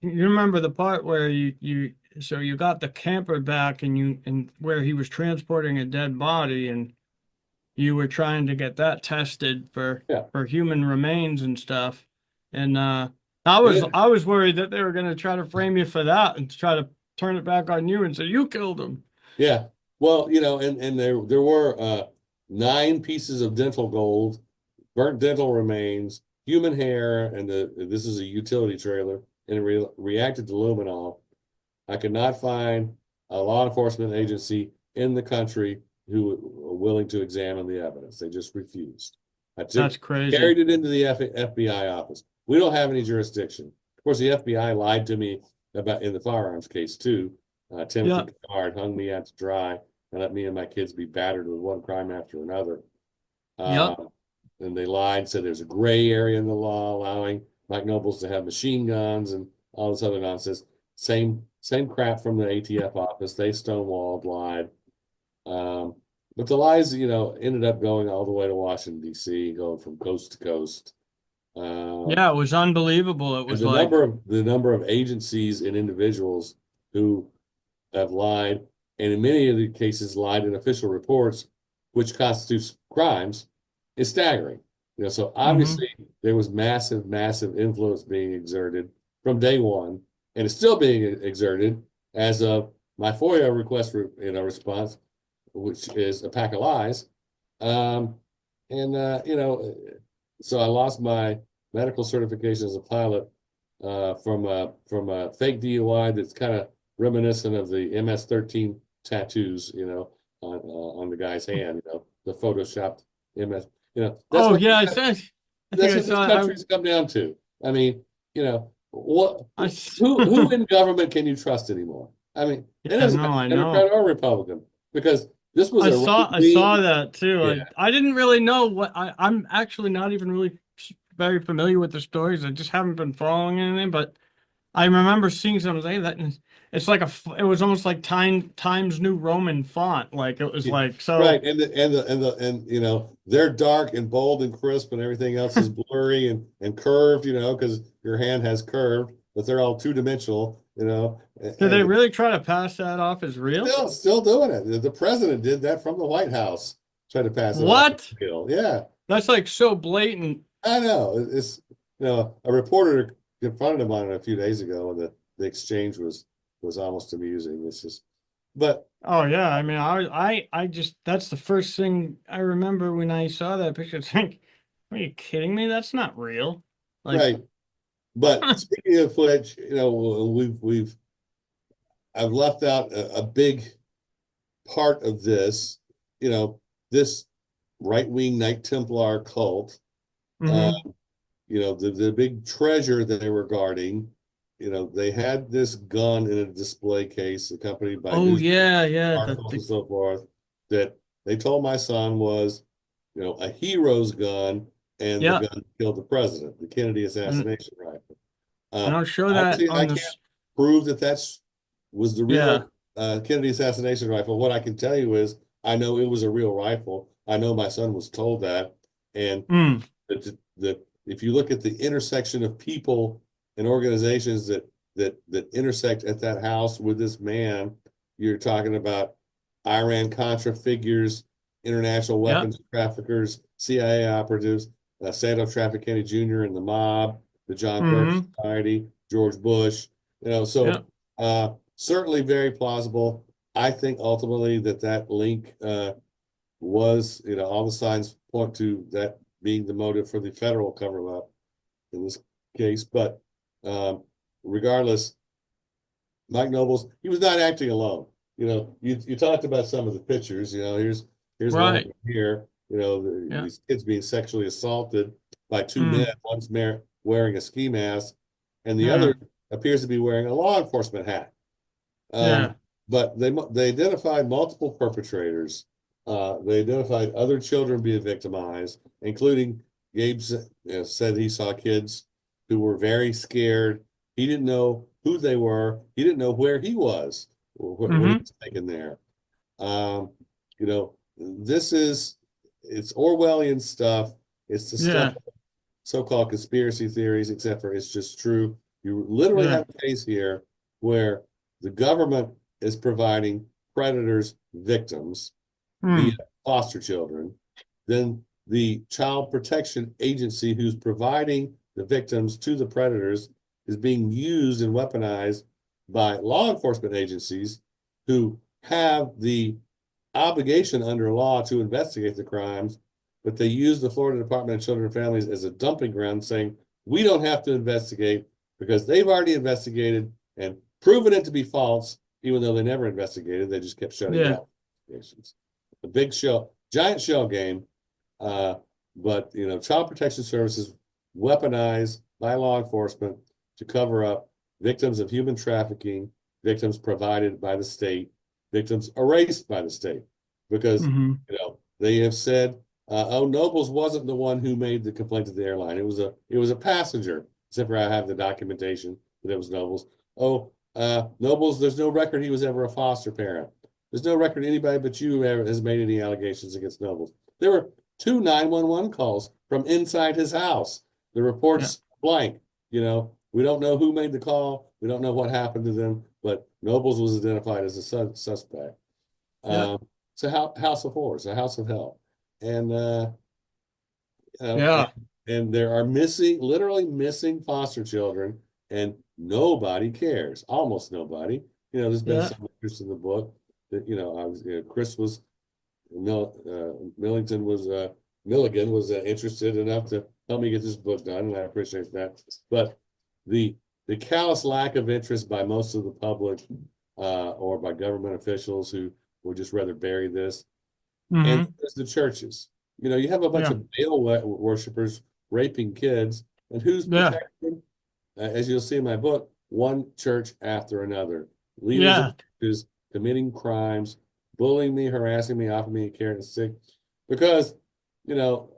You remember the part where so you got the camper back and where he was transporting a dead body, and you were trying to get that tested yeah, for human remains and stuff. And yeah, I was worried that they were going to try to frame you for that and try to turn it back on you and say you killed him. yeah. Well, and there were 9 pieces of dental gold, burnt dental remains, human hair, and this is a utility trailer, and it reacted to luminol. I could not find a law enforcement agency in the country who were willing to examine the evidence. They just refused. That's crazy. Carried it into the FBI office. We don't have any jurisdiction. Of course, the FBI lied to me about in the firearms case too. Timothy Card hung me out to dry and let me and my kids be battered with one crime after another. Yep. And they lied, said there's a gray area in the law allowing Mike Nobles to have machine guns and all this other nonsense. Same crap from the ATF office. They stonewalled, lied. But the lies, ended up going all the way to Washington, D.C., going from coast to coast. Yeah, it was unbelievable. It was the like number of agencies and individuals who have lied, and in many of the cases lied in official reports, which constitutes crimes, is staggering. So obviously there was massive, massive influence being exerted from day one, and it's still being exerted as of my FOIA request response, which is a pack of lies. So I lost my medical certification as a pilot from a fake DUI that's kind of reminiscent of the MS-13 tattoos, on the guy's hand, the photoshopped MS. That's oh what yeah, I said. I think that's I what this saw. country's come down to. I mean, what I, who in government can you trust anymore? I mean, it yeah, doesn't no, matter I Democrat know. or Republican, because this was I a saw. I right-wing. saw that too. Yeah, I didn't really know what. I'm actually not even really very familiar with the stories. I just haven't been following anything, but I remember seeing something that it's like it was almost like Times New Roman font. Like it was yeah. like so. Right, and they're dark and bold and crisp, and everything else is blurry and curved, because your hand has curved, but they're all two-dimensional, Did they and really try to pass that off as real? still doing it. The president did that from the White House, tried to pass it off as What? real. Yeah, That's like so blatant. I know. It's a reporter confronted him on it a few days ago, and the exchange was almost amusing. It's just, but Oh yeah, I mean, I just that's the first thing I remember when I saw that picture. It's like, are you kidding me? That's not real. Like, right. But speaking of which, we've I've left out a big part of this, this right-wing Knight Templar cult. Uh, hmm the big treasure that they were guarding, they had this gun in a display case accompanied by Oh news yeah, yeah. articles and so forth that they told my son was, a hero's gun and the Yeah, gun that killed the president, the Kennedy and assassination rifle. and I'll show that Obviously, I on can't this. prove that was the Yeah. real Kennedy assassination rifle. What I can tell you is I know it was a real rifle. I know my son was told that, and Mm, that if you look at the intersection of people and organizations that intersect at that house with this man, you're talking about Iran Contra figures, international yeah. weapons traffickers, CIA operatives, Santo Trafficante Jr. and the mob, the John Birch hmm Society, George Bush. Yeah. Certainly very plausible. I think ultimately that link was, all the signs point to that being the motive for the federal cover up in this case. But regardless, Mike Nobles, he was not acting alone. You talked about some of the pictures. Here's one of Right. them here. Yeah. These kids being sexually assaulted by two men. Mm, One's wearing a ski mask, and the yeah. other appears to be wearing a law enforcement hat. Yeah. But they identified multiple perpetrators. They identified other children being victimized, including Gabe said he saw kids who were very scared. He didn't know who they were. He didn't know where he was when he hmm was taken there. Um, it's Orwellian stuff. It's the stuff, Yeah. so-called conspiracy theories, except for it's just true. You literally Yeah. have a case here where the government is providing predators victims via Mm, foster children. Then the child protection agency who's providing the victims to the predators is being used and weaponized by law enforcement agencies who have the obligation under law to investigate the crimes, but they use the Florida Department of Children and Families as a dumping ground, saying we don't have to investigate because they've already investigated and proven it to be false, even though they never investigated. They just kept shutting yeah. down investigations. a big shell, giant shell game. But Child Protection Services weaponized by law enforcement to cover up victims of human trafficking, victims provided by the state, victims erased by the state, because Mm-hmm. they have said, "Oh, Nobles wasn't the one who made the complaint to the airline. It was a passenger." Except for I have the documentation that it was Nobles. Oh, Nobles, there's no record he was ever a foster parent. There's no record anybody but you ever has made any allegations against Nobles. There were 2 911 calls from inside his house. The report's blank. We don't know who made the call. We don't know what happened to them, but Nobles was identified as a suspect. Yeah. It's a house of horrors, a house of hell. And Yeah. and there are literally missing foster children, and nobody cares. Almost nobody. There's been Yeah. some interest in the book that Chris was Millington was Milligan was interested enough to help me get this book done, and I appreciate that. But the callous lack of interest by most of the public or by government officials who would just rather bury this, and Mm-hmm. there's the churches. You have a bunch Yeah. of Baal worshipers raping kids, and who's Yeah. protecting them? As you'll see in my book, one church after another. Leaders Yeah. of churches committing crimes, bullying me, harassing me, offering me a carrot and stick, because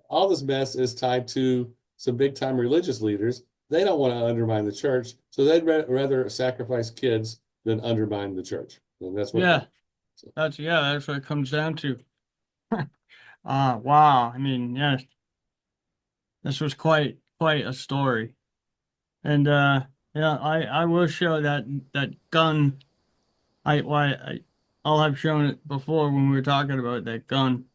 all this mess is tied to some big time religious leaders. They don't want to undermine the church, so they'd rather sacrifice kids than undermine the church, and that's what. Yeah. That's what it comes down to. Wow. I mean, yeah, this was quite a story. And yeah, I will show that gun. I'll have shown it before when we were talking about that gun.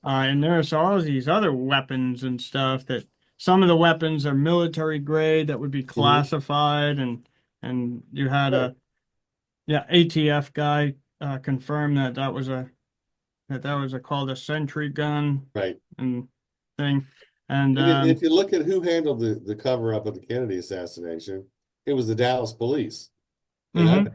And there's all these other weapons and stuff that some of the weapons are military grade that would be Mhm. classified, and you had Right. a ATF guy confirm that was a called a sentry gun Right. and thing. And And if you look at who handled the cover up of the Kennedy assassination, it was the Dallas police. And hmm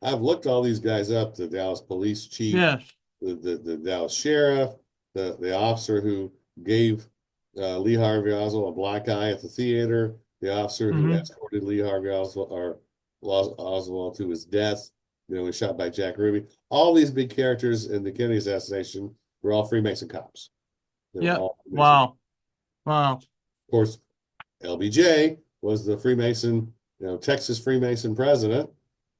I've looked all these guys up: the Dallas police chief, yes. the Dallas sheriff, the officer who gave Lee Harvey Oswald a black eye at the theater, the officer who hmm escorted Lee Harvey Oswald to his death, was shot by Jack Ruby. All these big characters in the Kennedy assassination were all Freemason cops. They were Yep. all Freemason. Wow. Wow. Of course, LBJ was the Freemason, Texas Freemason president.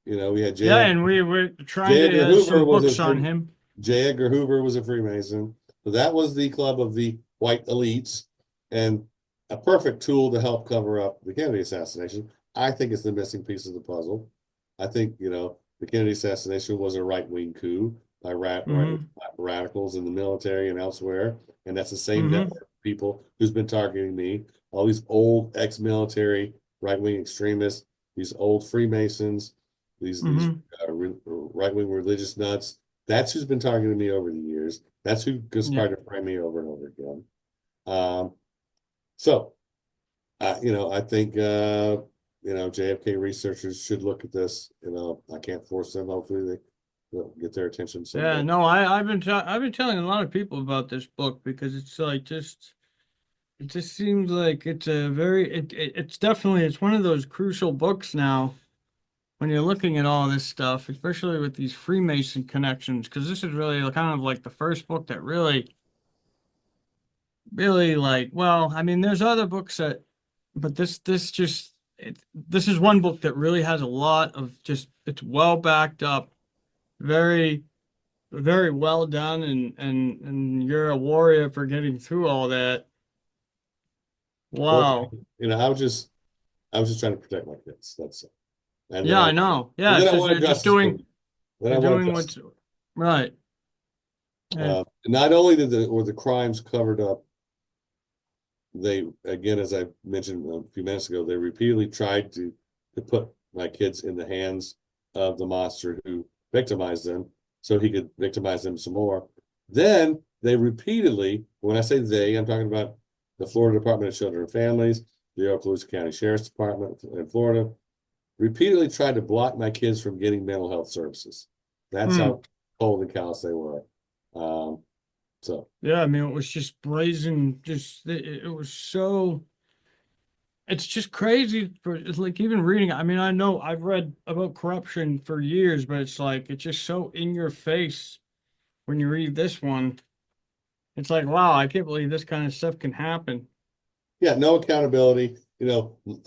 We had Yeah, and we were trying J. to Edgar Hoover some was books on him. J. Edgar Hoover was a Freemason. So that was the club of the white elites, and a perfect tool to help cover up the Kennedy assassination. I think it's the missing piece of the puzzle. I think, the Kennedy assassination was a right-wing coup by hmm radicals in the military and elsewhere. And that's the same hmm network of people who's been targeting me. All these old ex-military right-wing extremists, these old Freemasons, these hmm right-wing religious nuts. That's who's been targeting me over the years. That's who Yeah. conspired to frame me over and over again. Um, so, I think, JFK researchers should look at this. I can't force them. Hopefully they'll get their attention Yeah, someday. no, I've been telling a lot of people about this book because it's like it just seems like it's a it's definitely it's one of those crucial books now when you're looking at all this stuff, especially with these Freemason connections, because this is really kind of like the first book that really like, well, I mean, there's other books that, but this is one book that really has a lot of just, it's well backed up, very, very well done, and you're a warrior for getting through all that. Well, Wow. I was just trying to protect my kids. That's it. And then Yeah, I know. Yeah, I it's just wanted justice for them. Then I you're wanted doing justice. what's right. And Not only were the crimes covered up, they, again, as I mentioned a few minutes ago, they repeatedly tried to put my kids in the hands of the monster who victimized them, so he could victimize them some more. Then they repeatedly, when I say they, I'm talking about the Florida Department of Children and Families, the Okaloosa County Sheriff's Department in Florida, repeatedly tried to block my kids from getting mental health services. That's mm, how cold and callous they were. Um, So Yeah, I mean, it was just brazen. Just it was so. It's just crazy for it's like even reading. I mean, I know I've read about corruption for years, but it's like it's just so in your face when you read this one. It's like, wow, I can't believe this kind of stuff can happen. yeah, no accountability.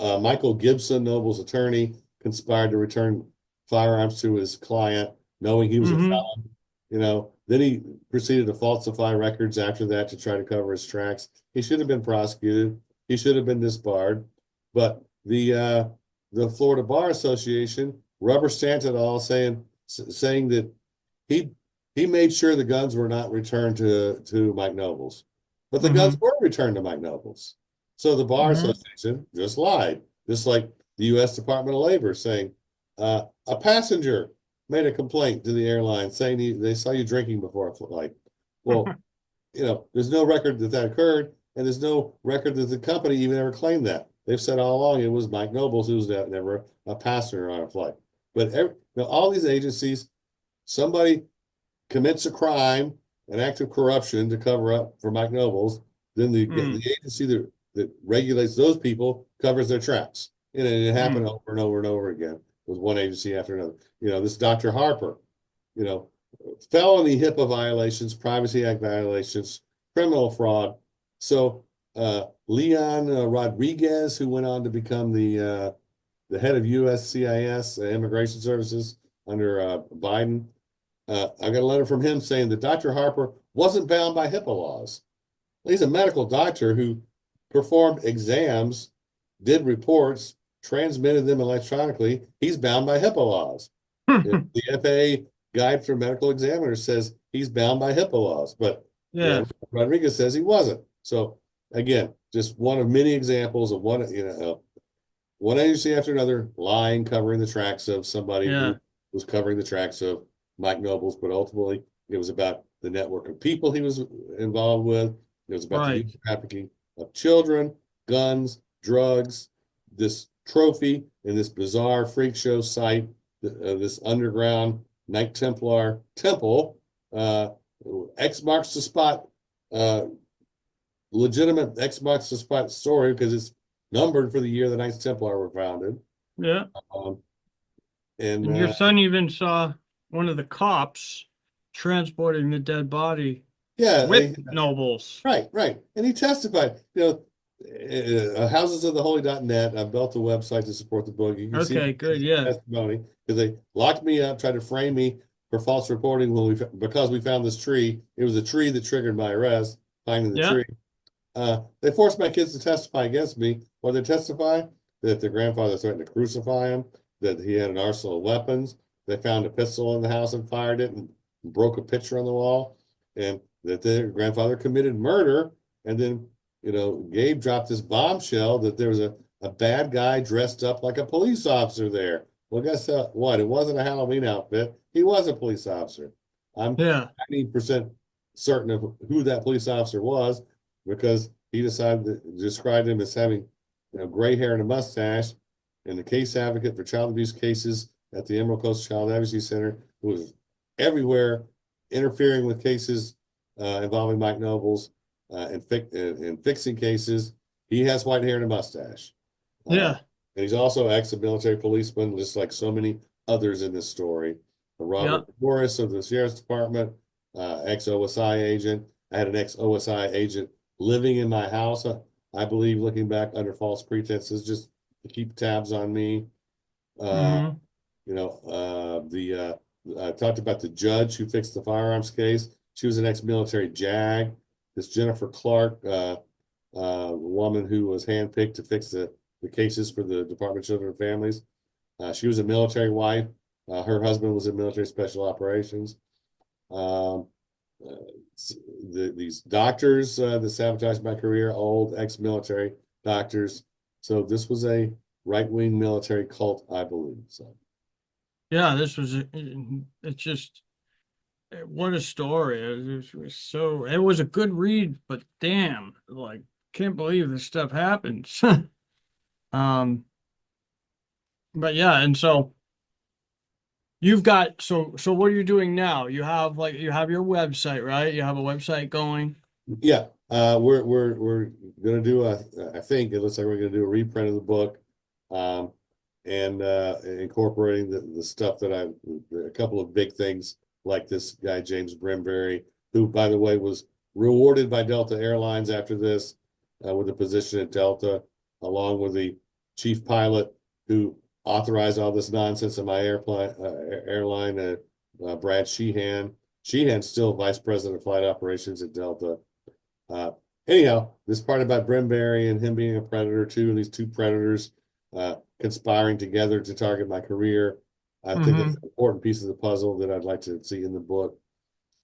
Michael Gibson, Noble's attorney, conspired to return firearms to his client, knowing he was a Mm-hmm. felon. Then he proceeded to falsify records after that to try to cover his tracks. He should have been prosecuted. He should have been disbarred. But the Florida Bar Association rubber stamped it all, saying that he he made sure the guns were not returned to Mike Nobles, but the guns Mm-hmm. were returned to Mike Nobles. So the Bar Mm-hmm. Association just lied, just like the U.S. Department of Labor saying a passenger made a complaint to the airline saying they saw you drinking before a flight. Well, there's no record that that occurred, and there's no record that the company even ever claimed that. They've said all along it was Mike Nobles who was never a passenger on a flight. But all these agencies, somebody commits a crime, an act of corruption to cover up for Mike Nobles, then the Mm, agency that regulates those people covers their tracks. And it happened mm. over and over and over again with one agency after another. This Dr. Harper, you know, felony HIPAA violations, Privacy Act violations, criminal fraud. So Leon Rodriguez, who went on to become the head of USCIS Immigration Services under Biden, I got a letter from him saying that Dr. Harper wasn't bound by HIPAA laws. He's a medical doctor who performed exams, did reports, transmitted them electronically. He's bound by HIPAA laws. The FAA guide for medical examiners says he's bound by HIPAA laws, but Yeah, Rodriguez says he wasn't. So again, just one of many examples of one agency after another lying, covering the tracks of somebody yeah, who was covering the tracks of Mike Nobles, but ultimately it was about the network of people he was involved with. It was about the right. human trafficking of children, guns, drugs, this trophy in this bizarre freak show site, this underground Knight Templar temple. Uh, X marks the spot, uh, legitimate X marks the spot story because it's numbered for the year the Knights Templar were founded. Yeah. Um, and And your son even saw one of the cops transporting the dead body yeah, with nobles. right. And he testified, houses of the holy.net. I've built a website to support the book. You can see Okay, good. Yeah. testimony because they locked me up, tried to frame me for false reporting because we found this tree. It was a tree that triggered my arrest, finding the Yeah. tree. They forced my kids to testify against me. What they testify that their grandfather threatened to crucify him, that he had an arsenal of weapons. They found a pistol in the house and fired it and broke a picture on the wall, and that their grandfather committed murder. And then, Gabe dropped this bombshell that there was a bad guy dressed up like a police officer there. Well, guess what? It wasn't a Halloween outfit. He was a police officer. I'm Yeah. 90% certain of who that police officer was because he decided to describe him as having, gray hair and a mustache, and the case advocate for child abuse cases at the Emerald Coast Child Advocacy Center, who was everywhere interfering with cases involving Mike Nobles and fixing cases. He has white hair and a mustache. Uh, Yeah. and he's also ex-military policeman, just like so many others in this story. Yeah. Robert Morris of the Sheriff's Department, ex-OSI agent. I had an ex-OSI agent living in my house, I believe, looking back under false pretenses, just to keep tabs on me. Uh, Mm-hmm. the I talked about the judge who fixed the firearms case. She was an ex-military JAG. This Jennifer Clark, woman who was handpicked to fix the cases for the Department of Children and Families. She was a military wife. Her husband was in military special operations. Um, uh, these doctors that sabotaged my career, old ex-military doctors. So this was a right-wing military cult, I believe. So Yeah. This was, it's just, what a story. It was so, it was a good read, but damn, like, can't believe this stuff happens. Um, but yeah. And so you've got so what are you doing now? You have your website, right? You have a website going. Yeah, we're gonna do I think it looks like we're gonna do a reprint of the book, um, and incorporating the stuff that a couple of big things like this guy James Brimberry, who by the way was rewarded by Delta Airlines after this, with a position at Delta, along with the chief pilot who authorized all this nonsense in my airline, Brad Sheehan. Sheehan's still vice president of flight operations at Delta. Uh, Anyhow, this part about Brimberry and him being a predator too, and these two predators conspiring together to target my career, I think it's Mm-hmm. an important piece of the puzzle that I'd like to see in the book.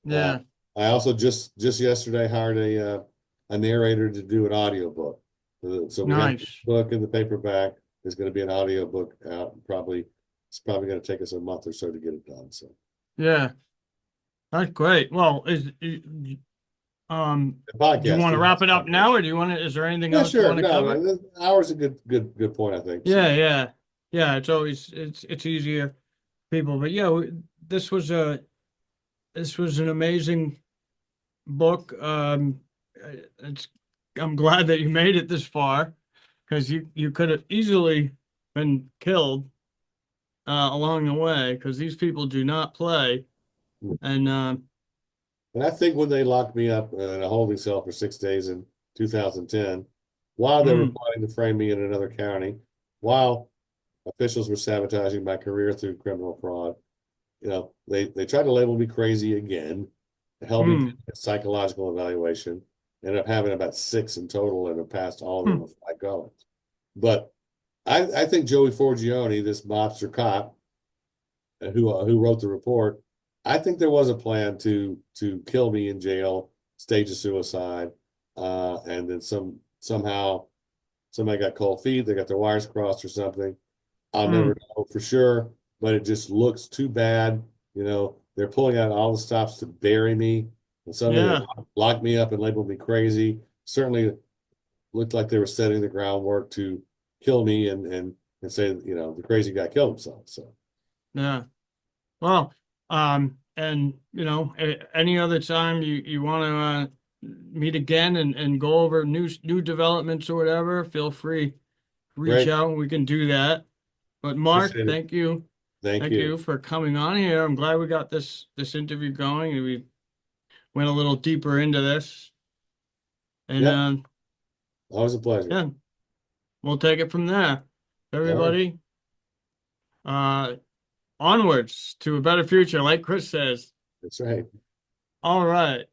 Uh, Yeah. I also just yesterday hired a narrator to do an audio book. So we have the Nice. book in the paperback. There's going to be an audio book out. It's probably going to take us a month or so to get it done. So Yeah. That's great. Well, the do you podcast want to too wrap has it up now, podcasts. or do you want to, is there anything Yeah, else you sure. want to No, cover? an hour's a good point, I think. Yeah, So yeah. Yeah, it's always it's easier people, but yeah, this was this was an amazing book. It's I'm glad that you made it this far because you could have easily been killed along the way because these people do not play. And and I think when they locked me up in a holding cell for 6 days in 2010, while they were mm, plotting to frame me in another county, while officials were sabotaging my career through criminal fraud, they tried to label me crazy again, held me to mm, a psychological evaluation, ended up having about six in total and have passed all of them mm, with five going. But I think Joey Forgione, this mobster cop, who wrote the report, I think there was a plan to kill me in jail, stage a suicide, and then somehow somebody got cold feet, they got their wires crossed or something. I'll never mm. know for sure, but it just looks too bad. They're pulling out all the stops to bury me, and suddenly they Yeah, locked me up and labeled me crazy. Certainly looked like they were setting the groundwork to kill me and say, the crazy guy killed himself. So yeah. Well, and any other time you want to meet again and go over new developments or whatever, feel free, reach great. out. We can do that. But Mark, Appreciate it. Thank thank you. you for coming on here. I'm glad we got this interview going and we went a little deeper into this. And Yep. Always a pleasure. yeah, we'll take it from there. All right. Everybody, uh, onwards to a better future, like Chris says. That's right. All right.